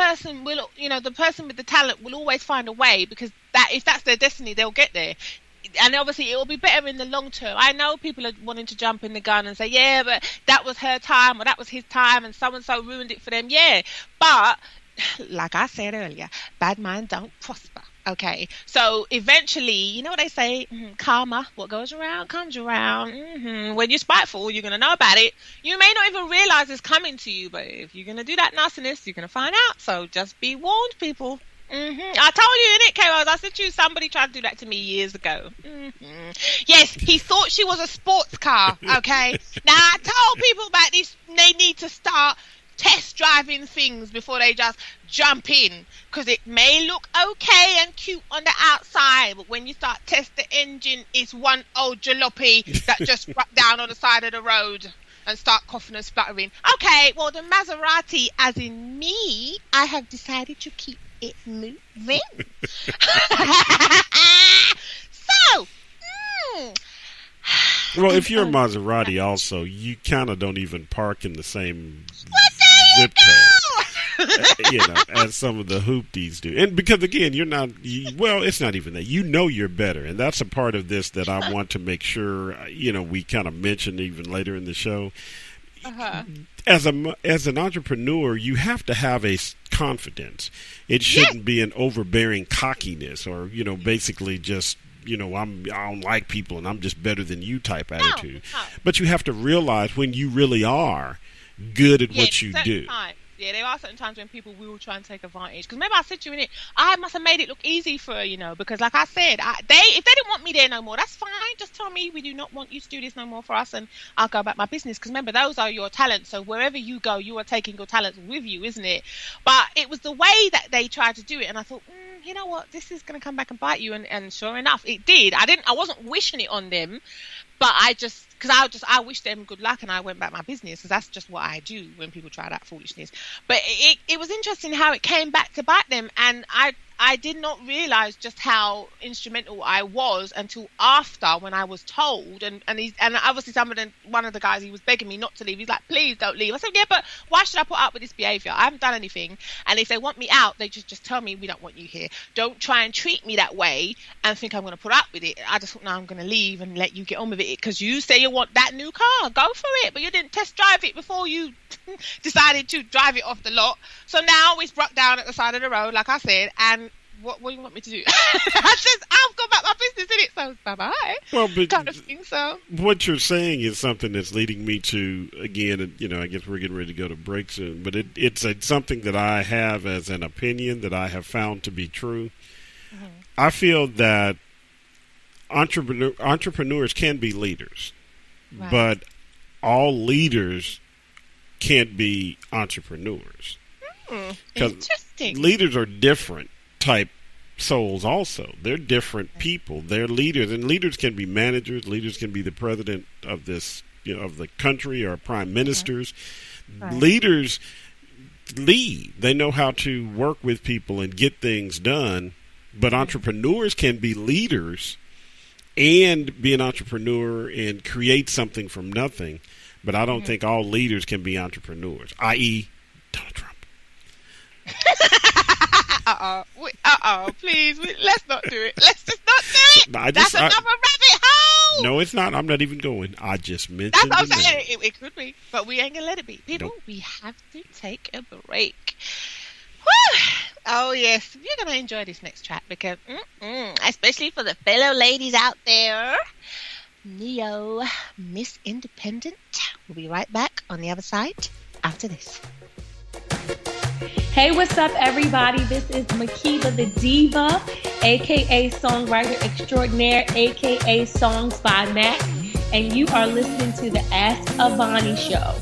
person will, the person with the talent will always find a way, because if that's their destiny, they'll get there. And obviously it will be better in the long term. I know people are wanting to jump in the gun and say, yeah, but that was her time or that was his time and so-and-so ruined it for them. Yeah, but like I said earlier, bad minds don't prosper. Okay, so eventually, you know what they say, karma, what goes around comes around. When you're spiteful, you're going to know about it. You may not even realize it's coming to you, but if you're going to do that nastiness, you're going to find out. So just be warned, people. I told you, innit, K-Rose? I said to you, somebody tried to do that to me years ago. Yes, he thought she was a sports car, okay? Now, I told people about this. They need to start test driving things before they just jump in, because it may look okay and cute on the outside, but when you start test the engine, it's one old jalopy that just broke down on the side of the road and start coughing and spluttering. Okay, well, the Maserati, as in me, I have decided to keep it moving. So, well, if you're a Maserati also, you kind of don't even park in the same zip code, as some of the hoopties do. And because, again, it's not even that. You're better. And that's a part of this that I want to make sure, we kind of mention even later in the show. As an entrepreneur, you have to have a confidence. It shouldn't be an overbearing cockiness or, basically just, I don't like people and I'm just better than you type attitude. No. But you have to realize when you really are good at what you do. Yeah, there are certain times when people will try and take advantage. Because maybe I said to you in it, I must have made it look easy for her, because like I said, if they didn't want me there no more, that's fine. Just tell me we do not want you to do this no more for us, and I'll go about my business. Because remember, those are your talents. So wherever you go, you are taking your talents with you, isn't it? But it was the way that they tried to do it, and I thought, you know what, this is going to come back and bite you. And sure enough, it did. I wasn't wishing it on them, but I wish them good luck and I went back my business, because that's just what I do when people try that foolishness. But it was interesting how it came back to bite them, and I did not realize just how instrumental I was until after, when I was told, and obviously one of the guys, he was begging me not to leave. He's like, please don't leave. I said, yeah, but why should I put up with this behavior? I haven't done anything. And if they want me out, they just tell me, we don't want you here. Don't try and treat me that way and think I'm going to put up with it. I just thought, no, I'm going to leave and let you get on with it, because you say you want that new car, go for it, but you didn't test drive it before you decided to drive it off the lot. So now it's broke down at the side of the road, like I said, and what do you want me to do? I've gone back my business, in it, so bye-bye. Well, but kind of thing, so. What you're saying is something that's leading me to, again, I guess we're getting ready to go to break soon, but it's something that I have as an opinion that I have found to be true. I feel that entrepreneurs can be leaders, right, but all leaders can't be entrepreneurs. Interesting. Leaders are different type souls also. They're different people. They're leaders, and leaders can be managers. Leaders can be the president of this, of the country, or prime ministers. Right. Leaders lead. They know how to work with people and get things done, but entrepreneurs can be leaders and be an entrepreneur and create something from nothing. But I don't think all leaders can be entrepreneurs, i.e. Donald Trump. Please, let's not do it. Let's just not do it. No, that's another rabbit hole. No, it's not. I'm not even going. I just mentioned it. That's what I'm saying. It could be, but we ain't going to let it be. People, we have to take a break. Woo! Oh, yes. You're going to enjoy this next track, because, especially for the fellow ladies out there, Neo, Miss Independent. We'll be right back on the other side after this. Hey, what's up, everybody? This is Makiba the Diva, a.k.a. Songwriter Extraordinaire, a.k.a. Songs by Mac, and you are listening to the Ask Avani Show.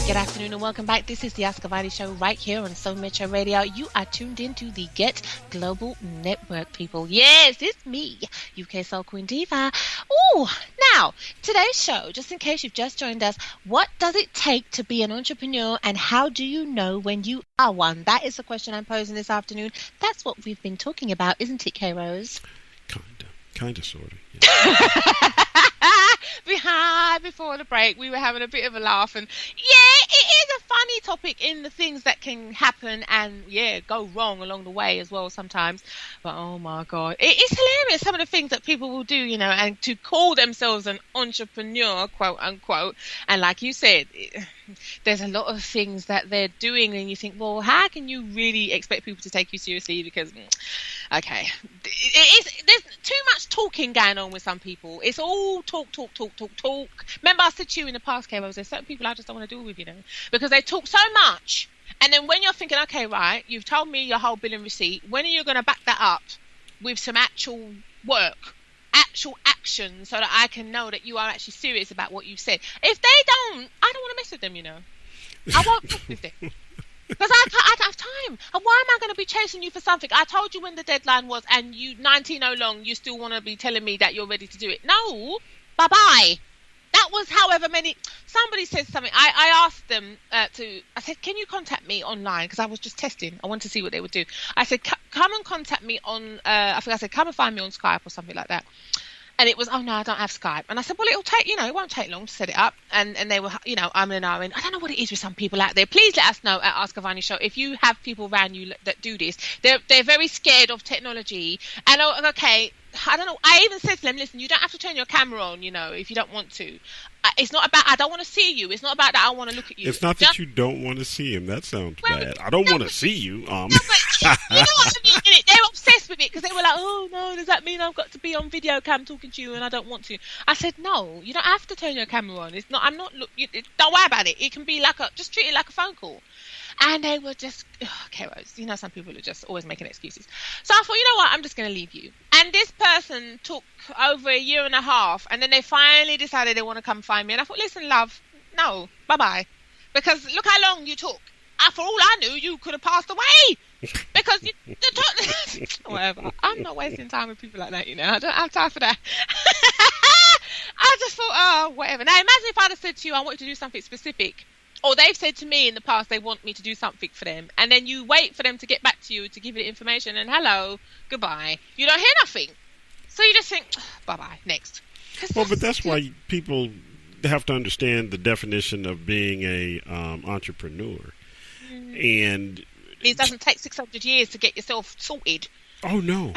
Good afternoon and welcome back. This is the Ask Avani Show right here on SoMetro Radio. You are tuned into the Get Global Network, people. Yes, it's me, UK Soul Queen Diva. Oh, now, today's show, just in case you've just joined us, what does it take to be an entrepreneur, and how do you know when you are one? That is the question I'm posing this afternoon. That's what we've been talking about, isn't it, K-Rose? Kinda. Kind of, sort of. Yeah. Before the break, we were having a bit of a laugh, and yeah, it is a funny topic in the things that can happen and go wrong along the way as well sometimes. But oh my God, it's hilarious some of the things that people will do, and to call themselves an entrepreneur, quote unquote, and like you said, there's a lot of things that they're doing, and you think, well, how can you really expect people to take you seriously? Because okay, there's too much talking going on with some people. It's all talk. Remember I said to you in the past, Kay, there's certain people I just don't want to deal with, because they talk so much. And then when you're thinking, okay, right, you've told me your whole bill and receipt, when are you going to back that up with some actual work, actual action, so that I can know that you are actually serious about what you've said? If they don't, I don't want to mess with them, I won't talk with them. Because I don't have time. And why am I going to be chasing you for something? I told you when the deadline was, and you 19 long, you still want to be telling me that you're ready to do it. No, bye-bye. That was however many. Somebody said something. I asked them I said, can you contact me online? Because I was just testing. I wanted to see what they would do. I said, come and contact me on, I think I said, come and find me on Skype or something like that. And it was, oh no, I don't have Skype. And I said, well, it'll take, it won't take long to set it up. And they were, I'm an hour in. I don't know what it is with some people out there. Please let us know at Ask Avani Show if you have people around you that do this. They're very scared of technology. And okay, I don't know. I even said to them, listen, you don't have to turn your camera on, if you don't want to. It's not about, I don't want to see you. It's not about that I want to look at you. It's not that you don't want to see him. That sounds bad. I don't want to see you. No, but you know what I mean? They're obsessed with it because they were like, oh no, does that mean I've got to be on video cam talking to you and I don't want to? I said, no, you don't have to turn your camera on. It's not. I'm not. Don't worry about it. It can be just treat it like a phone call. And they were just, okay, Rose, some people are just always making excuses. So I thought, you know what, I'm just going to leave you. And this person took over a year and a half, and then they finally decided they want to come find me. And I thought, listen, love, no, bye-bye. Because look how long you took. For all I knew, you could have passed away. Because whatever. I'm not wasting time with people like that, I don't have time for that. I just thought, oh, whatever. Now, imagine if I'd have said to you, I want you to do something specific. Or they've said to me in the past they want me to do something for them. And then you wait for them to get back to you to give you the information. And hello, goodbye. You don't hear nothing. So you just think, bye-bye, next. Well, but that's why people have to understand the definition of being a entrepreneur. And it doesn't take 600 years to get yourself sorted. Oh, no.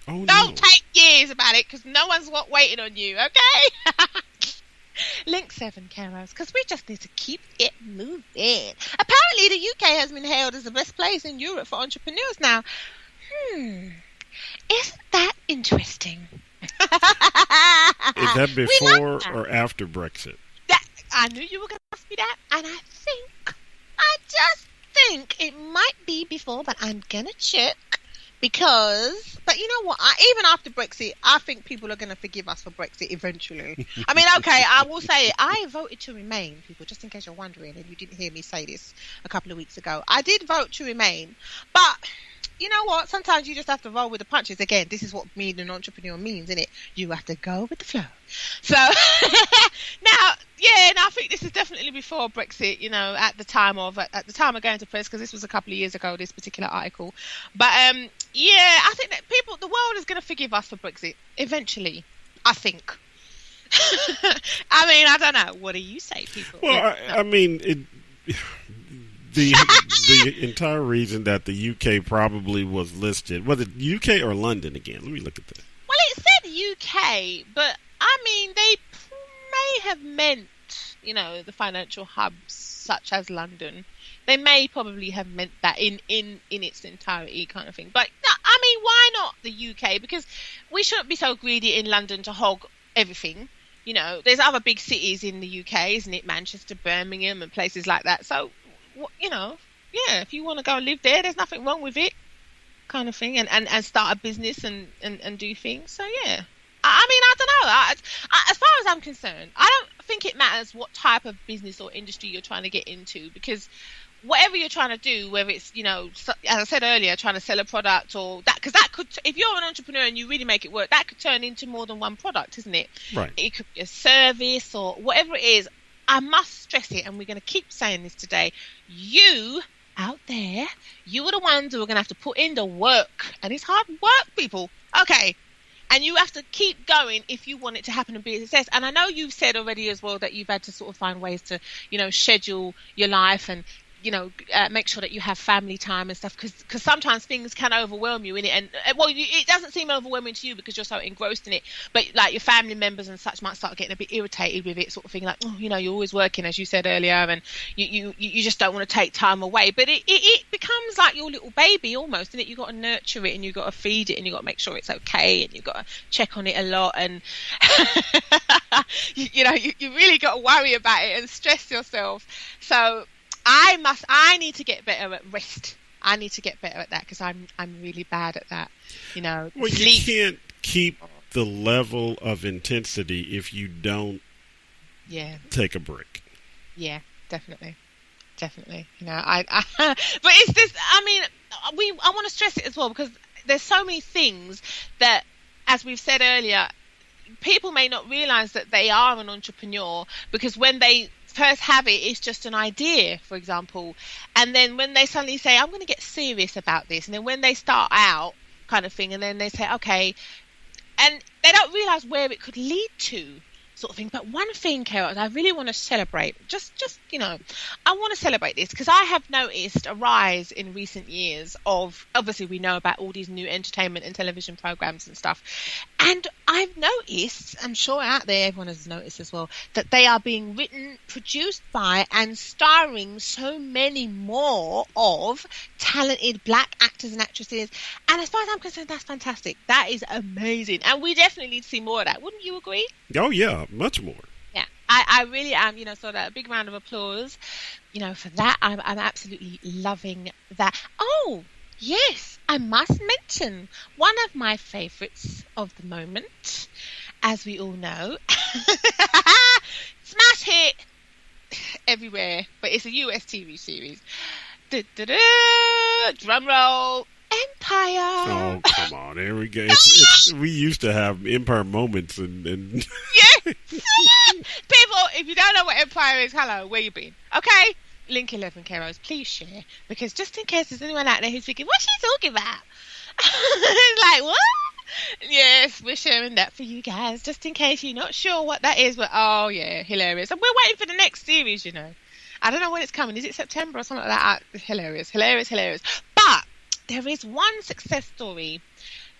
Don't take years about it because no one's waiting on you, okay? Link 7, Caros, because we just need to keep it moving. Apparently, the UK has been hailed as the best place in Europe for entrepreneurs now. Isn't that interesting? Is that before or after Brexit? I knew you were going to ask me that, and I just think it might be before, but I'm going to check. But you know what? Even after Brexit, I think people are going to forgive us for Brexit eventually. I mean, okay, I will say it. I voted to remain, people, just in case you're wondering, and you didn't hear me say this a couple of weeks ago. I did vote to remain, but you know what? Sometimes you just have to roll with the punches. Again, this is what being an entrepreneur means, isn't it? You have to go with the flow. So now, I think this is definitely before Brexit. At the time of going to press, because this was a couple of years ago, this particular article. But I think that the world is going to forgive us for Brexit eventually. I think. I mean, I don't know. What do you say, people? Well, I mean, the entire reason that the UK probably was listed, was it UK or London again? Let me look at that. Well, it said UK, but I mean, they may have meant, the financial hubs such as London. They may probably have meant that in its entirety kind of thing. But, I mean, why not the UK? Because we shouldn't be so greedy in London to hog everything. There's other big cities in the UK, isn't it? Manchester, Birmingham and places like that. So, if you want to go and live there, there's nothing wrong with it kind of thing. And start a business and do things. So, yeah. I mean, I don't know. As far as I'm concerned, I don't think it matters what type of business or industry you're trying to get into, because whatever you're trying to do, whether it's, as I said earlier, trying to sell a product or that, because that could, if you're an entrepreneur and you really make it work, that could turn into more than one product, isn't it? Right. It could be a service or whatever it is. I must stress it, and we're going to keep saying this today. You out there, you are the ones who are going to have to put in the work, and it's hard work, people. Okay. And you have to keep going if you want it to happen and be a success. And I know you've said already as well that you've had to sort of find ways to, schedule your life and, make sure that you have family time and stuff, because sometimes things can overwhelm you in it. And it doesn't seem overwhelming to you because you're so engrossed in it, but like your family members and such might start getting a bit irritated with it, sort of thing, like, you're always working, as you said earlier, and you just don't want to take time away. But it becomes like your little baby almost, and you've got to nurture it, and you've got to feed it, and you've got to make sure it's okay, and you've got to check on it a lot, and you really got to worry about it and stress yourself. So I need to get better at rest. I need to get better at that because I'm really bad at that. Well, you can't keep the level of intensity if you don't take a break. Yeah, definitely. But it's this, I want to stress it as well, because there's so many things that, as we've said earlier, people may not realize that they are an entrepreneur, because when they first have it, it's just an idea, for example, and then when they suddenly say, I'm going to get serious about this, and then when they start out kind of thing, and then they say, okay, and they don't realize where it could lead to, sort of thing. But one thing, Carol, I really want to celebrate, just I want to celebrate this, because I have noticed a rise in recent years of, obviously we know about all these new entertainment and television programs and stuff, and I've noticed, I'm sure out there everyone has noticed as well, that they are being written, produced by, and starring so many more of talented black actors and actresses. And as far as I'm concerned, that's fantastic. That is amazing, and we definitely need to see more of that. Wouldn't you agree? Oh yeah, much more. Yeah, I really am. So that, a big round of applause, for that. I'm absolutely loving that. Oh yes, I must mention one of my favourites of the moment, as we all know, smash hit everywhere, but it's a US TV series. Drum roll. Empire. Oh, come on. There we go. We used to have Empire moments and Yeah. People, if you don't know what Empire is, hello, where you been? Okay? Link 11, Keros, please share. Because just in case there's anyone out there who's thinking, what's she talking about? It's like, what? Yes, we're sharing that for you guys, just in case you're not sure what that is. But, oh, yeah, hilarious. And we're waiting for the next series, I don't know when it's coming. Is it September or something like that? Hilarious. But there is one success story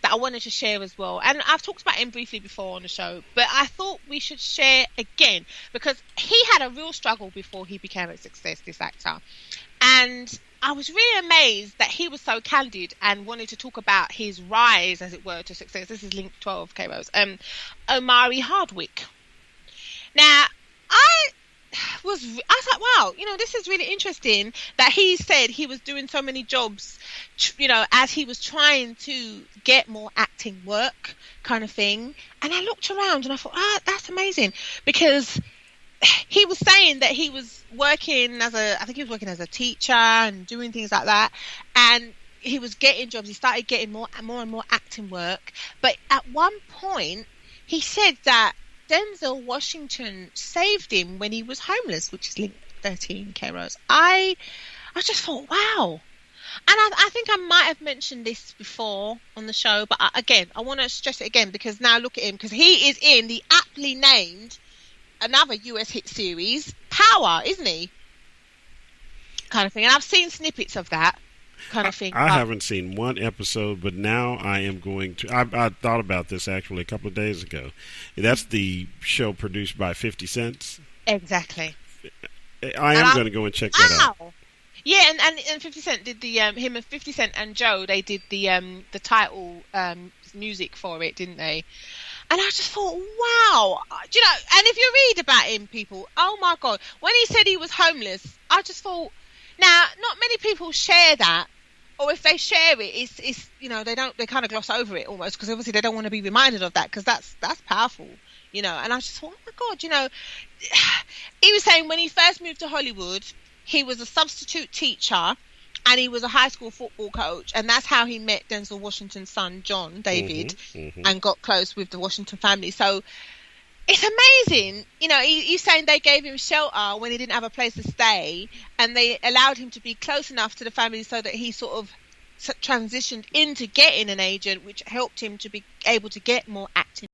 that I wanted to share as well. And I've talked about him briefly before on the show, but I thought we should share again, because he had a real struggle before he became a success, this actor. And I was really amazed that he was so candid and wanted to talk about his rise, as it were, to success. This is link 12, K-Rose. Omari Hardwick. Now, I was like, wow, this is really interesting that he said he was doing so many jobs, as he was trying to get more acting work kind of thing. And I looked around and I thought, that's amazing, because he was saying that he was working as a teacher and doing things like that. And he was getting jobs. He started getting more and more acting work. But at one point he said that Denzel Washington saved him when he was homeless, which is link 13, Keros. I just thought, wow. And I think I might have mentioned this before on the show, but again, I want to stress it again, because now look at him, because he is in the aptly named, another US hit series, Power, isn't he? Kind of thing. And I've seen snippets of that kind of thing. I haven't seen one episode, but now I am going to. I thought about this actually a couple of days ago. That's the show produced by 50 Cent. Exactly. I am going to go and check that out. Yeah, and 50 Cent did the him and 50 Cent and Joe, they did the title music for it, didn't they? And I just thought, wow, and if you read about him, people, oh my God, when he said he was homeless, I just thought, now, not many people share that, or if they share it, it's they kind of gloss over it almost, because obviously they don't want to be reminded of that, because that's powerful, and I just thought, oh my God, he was saying when he first moved to Hollywood, he was a substitute teacher, and he was a high school football coach, and that's how he met Denzel Washington's son, John David, and got close with the Washington family. So it's amazing. He's saying they gave him shelter when he didn't have a place to stay, and they allowed him to be close enough to the family so that he sort of transitioned into getting an agent, which helped him to be able to get more acting